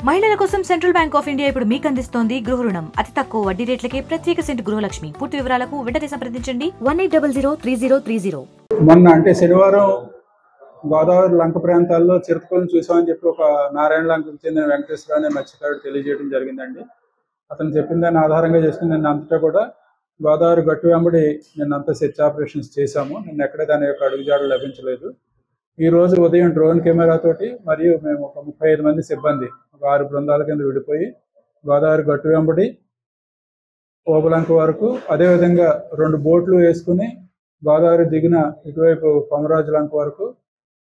మహిళల కోసం central bank of India ఇప్పుడు మీకు అందిస్తోంది గృహ రుణం. అతి తక్కువ వడ్డీ రేట్లకే ప్రత్యేక సెంటు గృహలక్ష్మి. పూర్తి వివరాలకు వెంటనే సంప్రదించండి 18003030. మొన్న అంటే శనివారం గోదావరి లంక ప్రాంతాల్లో చిరుతపులిని చూసామని చెప్పి ఒక నారాయణ లంకకు చెందిన వెంకటేశ్వర అనే మత్స్యకారుడు తెలియజేయడం జరిగిందండి. అతను చెప్పిన దాన్ని ఆధారంగా చేసుకుని నిన్న అంతటా కూడా గోదావరి గట్టు వెంబడి నిన్నంతా సెర్చ్ ఆపరేషన్స్ చేశాము. నిన్న ఎక్కడ దాని యొక్క అడుగుజాడలు లభించలేదు. ఈ రోజు ఉదయం డ్రోన్ కెమెరాతోటి మరియు మేము ఒక 35 మంది సిబ్బంది ఒక 6 బృందాల కింద విడిపోయి గోదావరి గట్టు వెంబడి ఓబలంక వరకు, అదేవిధంగా 2 బోట్లు వేసుకుని గోదావరి దిగిన ఇటువైపు కొమరాజు లంక వరకు,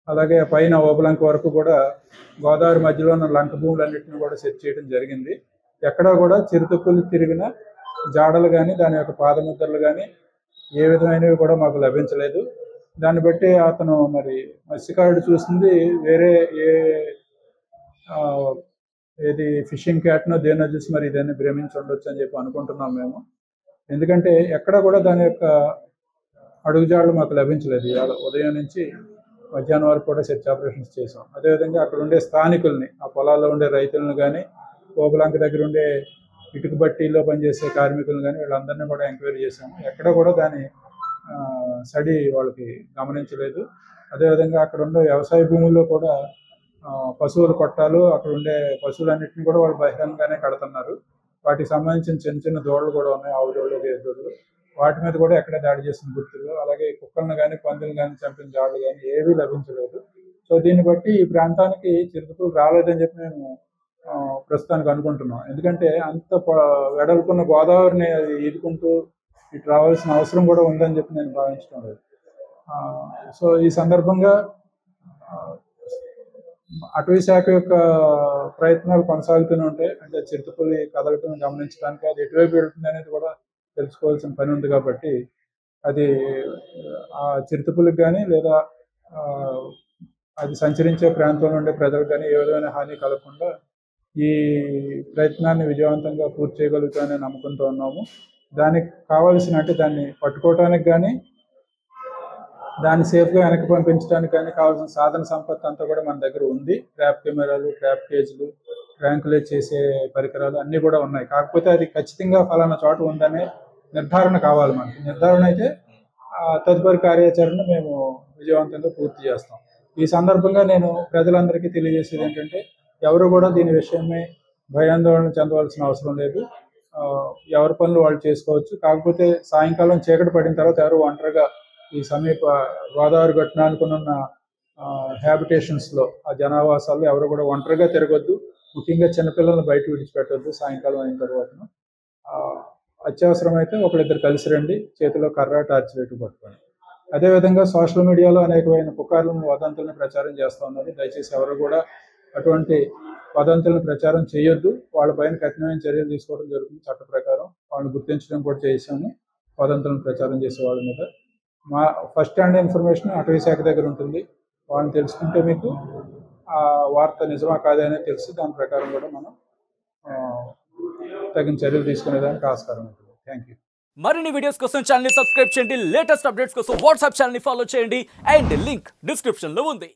అలాగే పైన ఓబలంక వరకు కూడా గోదావరి మధ్యలో ఉన్న లంక భూములన్నింటినీ కూడా సెర్చ్ చేయడం జరిగింది. ఎక్కడా కూడా చిరుతపులి తిరిగిన జాడలు కానీ దాని యొక్క పాదముద్రలు కానీ ఏ విధమైనవి కూడా మాకు లభించలేదు. దాన్ని బట్టి అతను మరి మత్స్యకారుడు చూసింది వేరే ఏది ఫిషింగ్ క్యాట్నో దేనో చూసి మరి ఇదాన్ని భ్రమించి ఉండొచ్చు అని చెప్పి అనుకుంటున్నాం మేము. ఎందుకంటే ఎక్కడ కూడా దాని యొక్క అడుగుజాడలు మాకు లభించలేదు. ఇవాళ ఉదయం నుంచి మధ్యాహ్నం వరకు కూడా సెర్చ్ ఆపరేషన్స్ చేసాం. అదేవిధంగా అక్కడ ఉండే స్థానికుల్ని, ఆ పొలాల్లో ఉండే రైతులను కానీ, ఓబలంక దగ్గర ఉండే ఇటుక బట్టీలో పనిచేసే కార్మికులను కానీ వీళ్ళందరినీ కూడా ఎంక్వైరీ చేశాము. ఎక్కడ కూడా దాని స్టడీ వాళ్ళకి గమనించలేదు. అదేవిధంగా అక్కడ ఉండే వ్యవసాయ భూముల్లో కూడా పశువుల కొట్టాలు, అక్కడ ఉండే పశువులన్నింటినీ కూడా వాళ్ళు బహిరంగంగానే కడుతున్నారు. వాటికి సంబంధించిన చిన్న చిన్న దూడలు కూడా ఉన్నాయి, ఆవు దూడలు, గేదె దూడలు. వాటి మీద కూడా ఎక్కడ దాడి చేసిన గుర్తులు, అలాగే కుక్కలను కానీ పందులను కానీ చంపిన జాడలు కానీ ఏవీ లభించలేదు. సో దీన్ని బట్టి ఈ ప్రాంతానికి చిరుతపులు రాలేదని చెప్పి మేము ప్రస్తుతానికి అనుకుంటున్నాం. ఎందుకంటే అంత వెడల్పున్న గోదావరిని ఈదుకుంటూ ఇటు రావాల్సిన అవసరం కూడా ఉందని చెప్పి నేను భావించడం లేదు. సో ఈ సందర్భంగా అటవీ శాఖ యొక్క ప్రయత్నాలు కొనసాగుతూనే ఉంటాయి. అంటే చిరుతపులి కదలటం గమనించడానికి అది ఎటువైపు వెళ్తుంది అనేది కూడా తెలుసుకోవాల్సిన పని ఉంది. కాబట్టి అది ఆ చిరుతపులికి కానీ లేదా అది సంచరించే ప్రాంతంలో ఉండే ప్రజలకు కానీ ఏ విధమైన హాని కలగకుండా ఈ ప్రయత్నాన్ని విజయవంతంగా పూర్తి చేయగలుగుతామనే నమ్మకంతో ఉన్నాము. దానికి కావాల్సిన అంటే దాన్ని పట్టుకోవటానికి కానీ దాన్ని సేఫ్గా వెనక్కి పంపించడానికి కానీ కావాల్సిన సాధన సంపత్తి అంతా కూడా మన దగ్గర ఉంది. ట్రాప్ కెమెరాలు, ట్రాప్ కేజీలు, ట్రాంకులేట్ చేసే పరికరాలు అన్నీ కూడా ఉన్నాయి. కాకపోతే అది ఖచ్చితంగా ఫలానా చోట ఉందనే నిర్ధారణ కావాలి. మనకి నిర్ధారణ అయితే తదుపరి కార్యాచరణ మేము విజయవంతంగా పూర్తి చేస్తాం. ఈ సందర్భంగా నేను ప్రజలందరికీ తెలియజేసేది ఏంటంటే ఎవరు కూడా దీని విషయమై భయాందోళన చెందవలసిన అవసరం లేదు. ఎవరి పనులు వాళ్ళు చేసుకోవచ్చు. కాకపోతే సాయంకాలం చీకటి పడిన తర్వాత ఎవరు ఒంటరిగా ఈ సమీప గోదావరి గట్టున అనుకున్న హ్యాబిటేషన్స్లో, ఆ జనావాసాల్లో ఎవరు కూడా ఒంటరిగా తిరగొద్దు. ముఖ్యంగా చిన్నపిల్లలను బయట విడిచిపెట్టొద్దు సాయంకాలం అయిన తర్వాత. అత్యవసరమైతే ఒకరిద్దరు కలిసి రండి, చేతిలో కర్ర, టార్చ్ లైట్ పట్టుకోండి. అదేవిధంగా సోషల్ మీడియాలో అనేకమైన పుకార్లను, వదంతులను ప్రచారం చేస్తూ ఉన్నారు. దయచేసి ఎవరు కూడా అటువంటి వదంతులను ప్రచారం చేయొద్దు. వాళ్ళపైన కఠినమైన చర్యలు తీసుకోవడం జరుగుతుంది చట్ట ప్రకారం. వాళ్ళని గుర్తించడం కూడా చేశాము. వదంతులను ప్రచారం చేసే వాళ్ళ మీద మా ఫస్ట్ హ్యాండ్ ఇన్ఫర్మేషన్ అటవీ శాఖ దగ్గర ఉంటుంది. వాళ్ళని తెలుసుకుంటే మీకు ఆ వార్త నిజమా కాదనే తెలిసి దాని ప్రకారం కూడా మనం తగిన చర్యలు తీసుకునేదానికి ఆస్కారం ఉంటుంది. Thank you. మరిన్ని వీడియోస్ కోసం ఛానల్ ని సబ్స్క్రైబ్ చేయండి. లేటెస్ట్ అప్డేట్స్ కోసం వాట్సాప్ ఛానల్ ని ఫాలో చేయండి. అండ్ లింక్ డిస్క్రిప్షన్ లో ఉంది.